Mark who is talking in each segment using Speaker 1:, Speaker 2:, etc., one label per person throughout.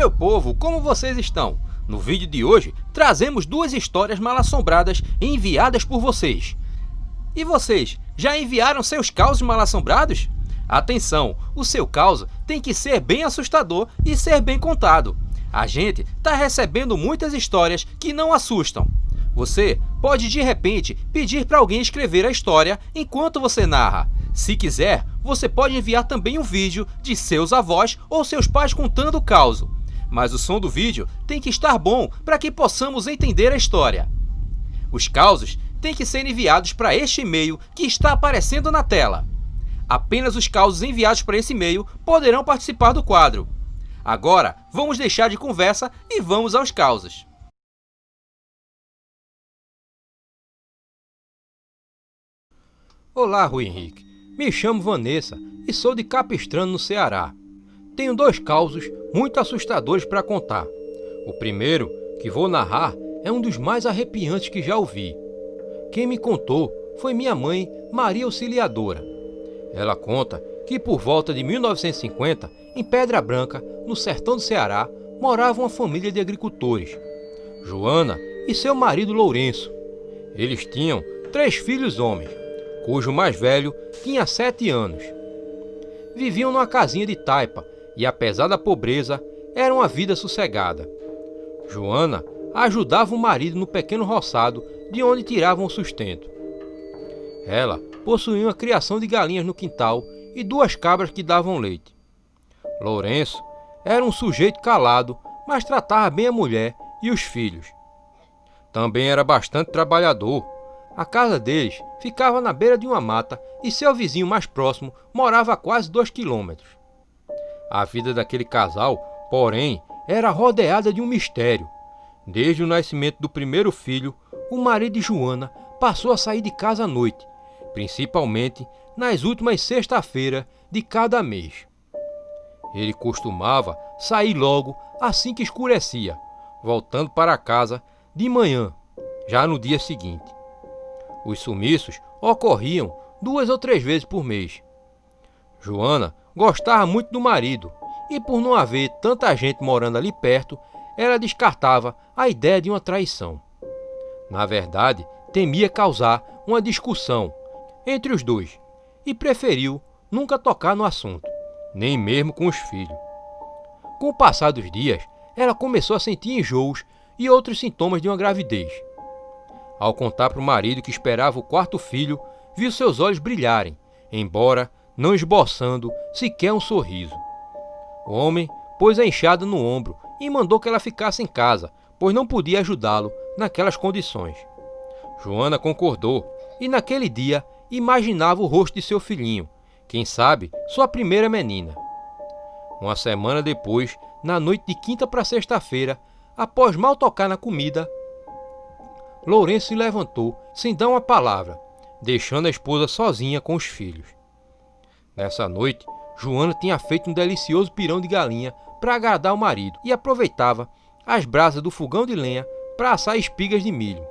Speaker 1: meu povo, como vocês estão? No vídeo de hoje, trazemos duas histórias mal-assombradas enviadas por vocês. E vocês, já enviaram seus causos mal-assombrados? Atenção, o seu caso tem que ser bem assustador e ser bem contado. A gente está recebendo muitas histórias que não assustam. Você pode de repente pedir para alguém escrever a história enquanto você narra. Se quiser, você pode enviar também um vídeo de seus avós ou seus pais contando o caso. Mas o som do vídeo tem que estar bom para que possamos entender a história. Os causos têm que ser enviados para este e-mail que está aparecendo na tela. Apenas os causos enviados para esse e-mail poderão participar do quadro. Agora, vamos deixar de conversa e vamos aos causos. Olá, Rui Henrique. Me chamo Vanessa e sou de Capistrano, no Ceará. Tenho dois causos muito assustadores para contar. O primeiro, que vou narrar, é um dos mais arrepiantes que já ouvi. Quem me contou foi minha mãe, Maria Auxiliadora. Ela conta que por volta de 1950, em Pedra Branca, no sertão do Ceará, morava uma família de agricultores, Joana e seu marido Lourenço. Eles tinham 3 filhos homens, cujo mais velho tinha 7 anos. Viviam numa casinha de taipa e, apesar da pobreza, era uma vida sossegada. Joana ajudava o marido no pequeno roçado de onde tiravam o sustento. Ela possuía uma criação de galinhas no quintal e 2 cabras que davam leite. Lourenço era um sujeito calado, mas tratava bem a mulher e os filhos. Também era bastante trabalhador. A casa deles ficava na beira de uma mata e seu vizinho mais próximo morava a quase 2 quilômetros. A vida daquele casal, porém, era rodeada de um mistério. Desde o nascimento do primeiro filho, o marido de Joana passou a sair de casa à noite, principalmente nas últimas sexta-feiras de cada mês. Ele costumava sair logo assim que escurecia, voltando para casa de manhã, já no dia seguinte. Os sumiços ocorriam 2 ou 3 vezes por mês. Joana gostava muito do marido e, por não haver tanta gente morando ali perto, ela descartava a ideia de uma traição. Na verdade, temia causar uma discussão entre os dois e preferiu nunca tocar no assunto, nem mesmo com os filhos. Com o passar dos dias, ela começou a sentir enjoos e outros sintomas de uma gravidez. Ao contar para o marido que esperava o 4º filho, viu seus olhos brilharem, embora não esboçando sequer um sorriso. O homem pôs a enxada no ombro e mandou que ela ficasse em casa, pois não podia ajudá-lo naquelas condições. Joana concordou e naquele dia imaginava o rosto de seu filhinho, quem sabe sua primeira menina. Uma semana depois, na noite de quinta para sexta-feira, após mal tocar na comida, Lourenço se levantou sem dar uma palavra, deixando a esposa sozinha com os filhos. Nessa noite, Joana tinha feito um delicioso pirão de galinha para agradar o marido e aproveitava as brasas do fogão de lenha para assar espigas de milho.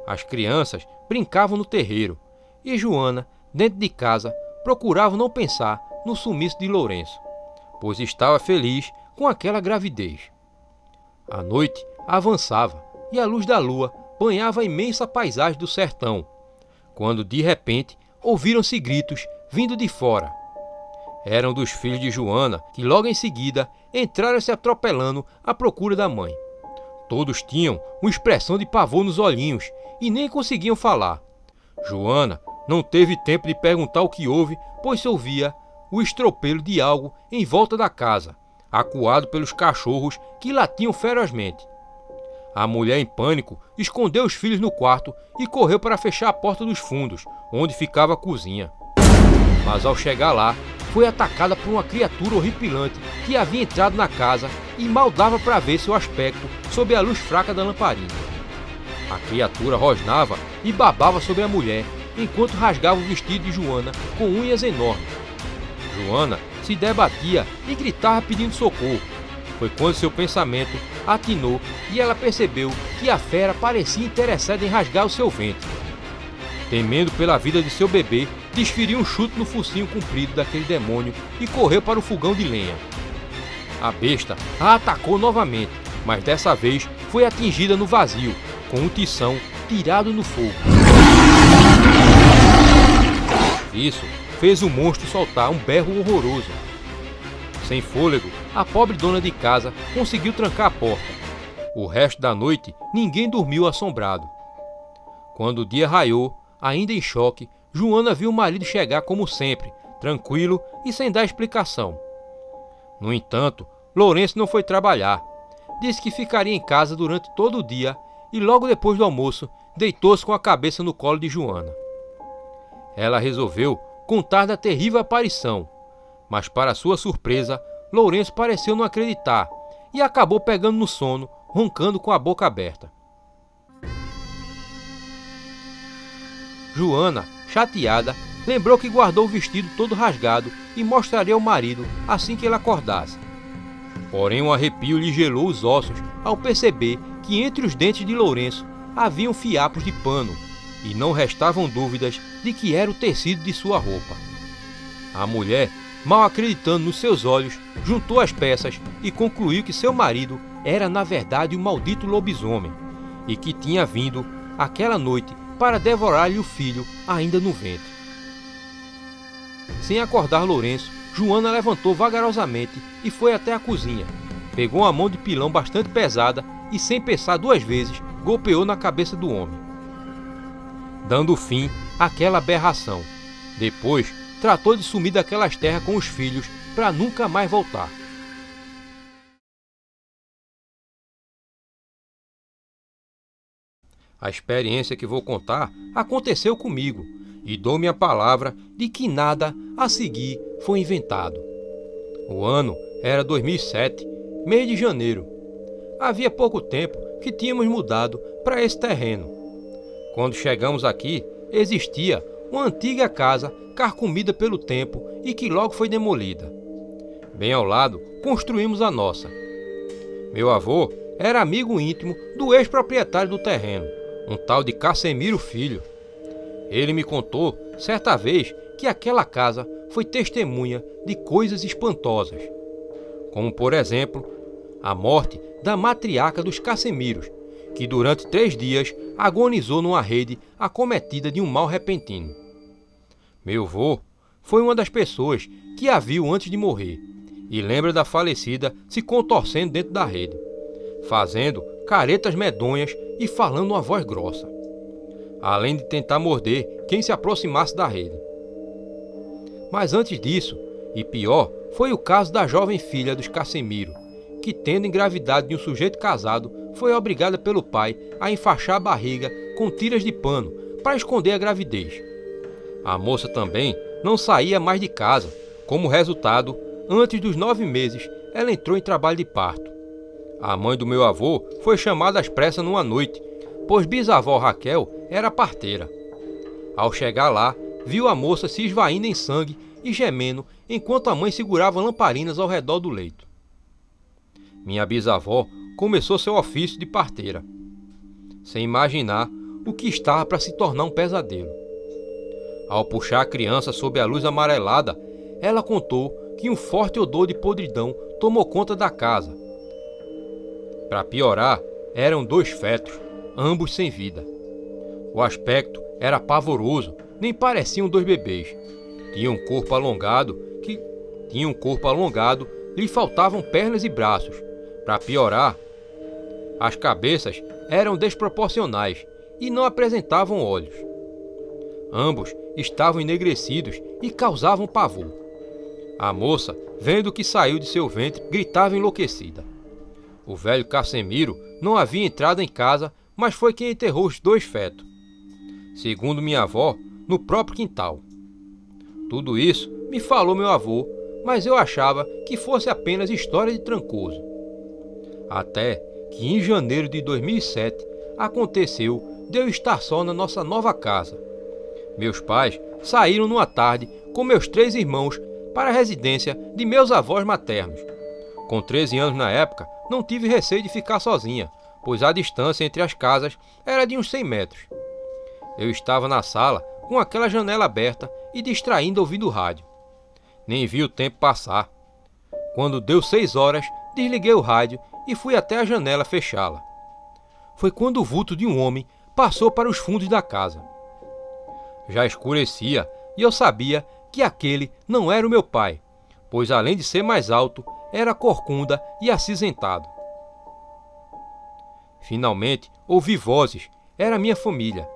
Speaker 1: As crianças brincavam no terreiro e Joana, dentro de casa, procurava não pensar no sumiço de Lourenço, pois estava feliz com aquela gravidez. A noite avançava e a luz da lua banhava a imensa paisagem do sertão, quando de repente ouviram-se gritos vindo de fora. Eram dos filhos de Joana, que logo em seguida entraram se atropelando à procura da mãe. Todos tinham uma expressão de pavor nos olhinhos e nem conseguiam falar. Joana não teve tempo de perguntar o que houve, pois se ouvia o estropelo de algo em volta da casa, acuado pelos cachorros que latiam ferozmente. A mulher, em pânico, escondeu os filhos no quarto e correu para fechar a porta dos fundos, onde ficava a cozinha. Mas ao chegar lá, foi atacada por uma criatura horripilante que havia entrado na casa e mal dava para ver seu aspecto sob a luz fraca da lamparina. A criatura rosnava e babava sobre a mulher, enquanto rasgava o vestido de Joana com unhas enormes. Joana se debatia e gritava pedindo socorro. Foi quando seu pensamento atinou e ela percebeu que a fera parecia interessada em rasgar o seu ventre. Temendo pela vida de seu bebê, desferiu um chute no focinho comprido daquele demônio e correu para o fogão de lenha. A besta a atacou novamente, mas dessa vez foi atingida no vazio, com o tição tirado no fogo. Isso fez o monstro soltar um berro horroroso. Sem fôlego, a pobre dona de casa conseguiu trancar a porta. O resto da noite, ninguém dormiu assombrado. Quando o dia raiou, ainda em choque, Joana viu o marido chegar como sempre, tranquilo e sem dar explicação. No entanto, Lourenço não foi trabalhar. Disse que ficaria em casa durante todo o dia e logo depois do almoço, deitou-se com a cabeça no colo de Joana. Ela resolveu contar da terrível aparição, mas para sua surpresa, Lourenço pareceu não acreditar e acabou pegando no sono, roncando com a boca aberta. Joana, chateada, lembrou que guardou o vestido todo rasgado e mostraria ao marido assim que ele acordasse. Porém, um arrepio lhe gelou os ossos ao perceber que entre os dentes de Lourenço haviam fiapos de pano e não restavam dúvidas de que era o tecido de sua roupa. A mulher, mal acreditando nos seus olhos, juntou as peças e concluiu que seu marido era na verdade um maldito lobisomem e que tinha vindo aquela noite para devorar-lhe o filho ainda no ventre. Sem acordar Lourenço, Joana levantou vagarosamente e foi até a cozinha. Pegou uma mão de pilão bastante pesada e, sem pensar duas vezes, golpeou na cabeça do homem, dando fim àquela aberração. Depois, tratou de sumir daquelas terras com os filhos para nunca mais voltar. A experiência que vou contar aconteceu comigo e dou minha palavra de que nada a seguir foi inventado. O ano era 2007, mês de janeiro. Havia pouco tempo que tínhamos mudado para esse terreno. Quando chegamos aqui, existia uma antiga casa carcomida pelo tempo e que logo foi demolida. Bem ao lado, construímos a nossa. Meu avô era amigo íntimo do ex-proprietário do terreno, um tal de Cassemiro Filho. Ele me contou, certa vez, que aquela casa foi testemunha de coisas espantosas, como, por exemplo, a morte da matriarca dos Cassemiros, que durante 3 dias agonizou numa rede acometida de um mal repentino. Meu avô foi uma das pessoas que a viu antes de morrer e lembra da falecida se contorcendo dentro da rede, fazendo caretas medonhas e falando uma voz grossa, além de tentar morder quem se aproximasse da rede. Mas antes disso, e pior, foi o caso da jovem filha dos Cassemiro, que, tendo engravidado de um sujeito casado, foi obrigada pelo pai a enfaixar a barriga com tiras de pano para esconder a gravidez. A moça também não saía mais de casa. Como resultado, antes dos 9 meses, ela entrou em trabalho de parto. A mãe do meu avô foi chamada às pressas numa noite, pois bisavó Raquel era parteira. Ao chegar lá, viu a moça se esvaindo em sangue e gemendo enquanto a mãe segurava lamparinas ao redor do leito. Minha bisavó começou seu ofício de parteira, sem imaginar o que estava para se tornar um pesadelo. Ao puxar a criança sob a luz amarelada, ela contou que um forte odor de podridão tomou conta da casa. Para piorar, eram 2 fetos, ambos sem vida. O aspecto era pavoroso, nem pareciam 2 bebês. Tinham um corpo alongado, lhe faltavam pernas e braços. Para piorar, as cabeças eram desproporcionais e não apresentavam olhos. Ambos estavam enegrecidos e causavam pavor. A moça, vendo o que saiu de seu ventre, gritava enlouquecida. O velho Cassemiro não havia entrado em casa, mas foi quem enterrou os 2 fetos, segundo minha avó, no próprio quintal. Tudo isso me falou meu avô, mas eu achava que fosse apenas história de Trancoso. Até que em janeiro de 2007 aconteceu de eu estar só na nossa nova casa. Meus pais saíram numa tarde com meus 3 irmãos para a residência de meus avós maternos. Com 13 anos na época, não tive receio de ficar sozinha, pois a distância entre as casas era de uns 100 metros. Eu estava na sala com aquela janela aberta e distraindo ouvindo o rádio. Nem vi o tempo passar. Quando deu 6 horas, desliguei o rádio e fui até a janela fechá-la. Foi quando o vulto de um homem passou para os fundos da casa. Já escurecia e eu sabia que aquele não era o meu pai, pois além de ser mais alto, era corcunda e acinzentado. Finalmente ouvi vozes, era minha família.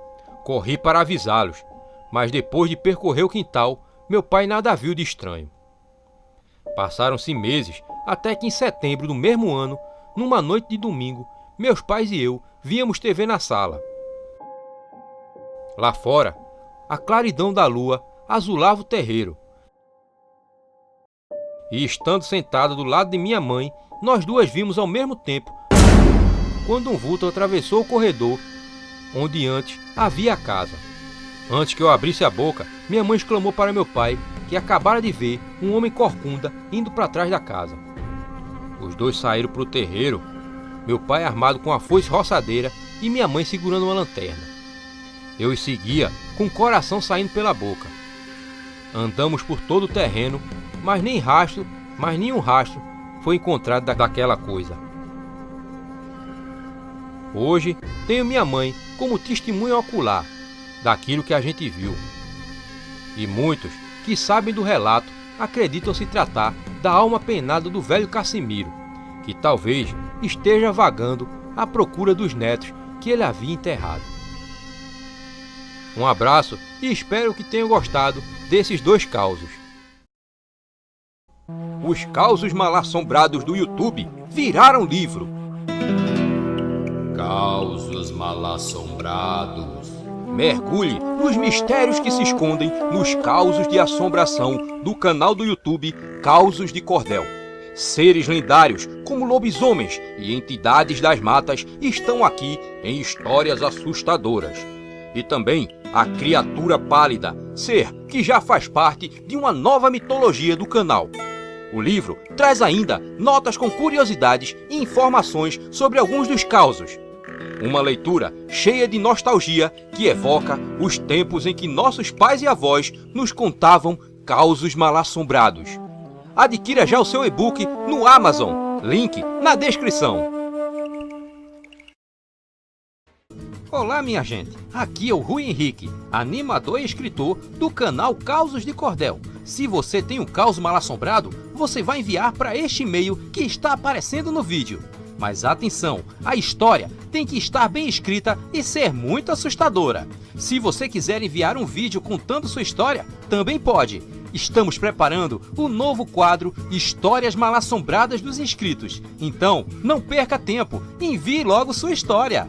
Speaker 1: Corri para avisá-los, mas depois de percorrer o quintal, meu pai nada viu de estranho. Passaram-se meses, até que em setembro do mesmo ano, numa noite de domingo, meus pais e eu víamos TV na sala. Lá fora, a claridão da lua azulava o terreiro. E estando sentada do lado de minha mãe, nós duas vimos ao mesmo tempo, quando um vulto atravessou o corredor, onde antes havia a casa. Antes que eu abrisse a boca, minha mãe exclamou para meu pai que acabara de ver um homem corcunda indo para trás da casa. Os dois saíram para o terreiro, meu pai armado com a foice roçadeira e minha mãe segurando uma lanterna. Eu os seguia com o coração saindo pela boca. Andamos por todo o terreno, mas nenhum rastro foi encontrado daquela coisa. Hoje tenho minha mãe como testemunha ocular daquilo que a gente viu. E muitos que sabem do relato acreditam se tratar da alma penada do velho Cassimiro, que talvez esteja vagando à procura dos netos que ele havia enterrado. Um abraço e espero que tenham gostado desses 2 causos. Os causos mal-assombrados do YouTube viraram livro. Causos mal-assombrados. Mergulhe nos mistérios que se escondem nos causos de assombração do canal do YouTube Causos de Cordel. Seres lendários como lobisomens e entidades das matas estão aqui em histórias assustadoras. E também a criatura pálida, ser que já faz parte de uma nova mitologia do canal. O livro traz ainda notas com curiosidades e informações sobre alguns dos causos. Uma leitura cheia de nostalgia que evoca os tempos em que nossos pais e avós nos contavam causos mal-assombrados. Adquira já o seu e-book no Amazon, link na descrição. Olá minha gente, aqui é o Rui Henrique, animador e escritor do canal Causos de Cordel. Se você tem um caos mal-assombrado, você vai enviar para este e-mail que está aparecendo no vídeo. Mas atenção, a história tem que estar bem escrita e ser muito assustadora. Se você quiser enviar um vídeo contando sua história, também pode. Estamos preparando o novo quadro Histórias Mal-Assombradas dos Inscritos. Então, não perca tempo, envie logo sua história.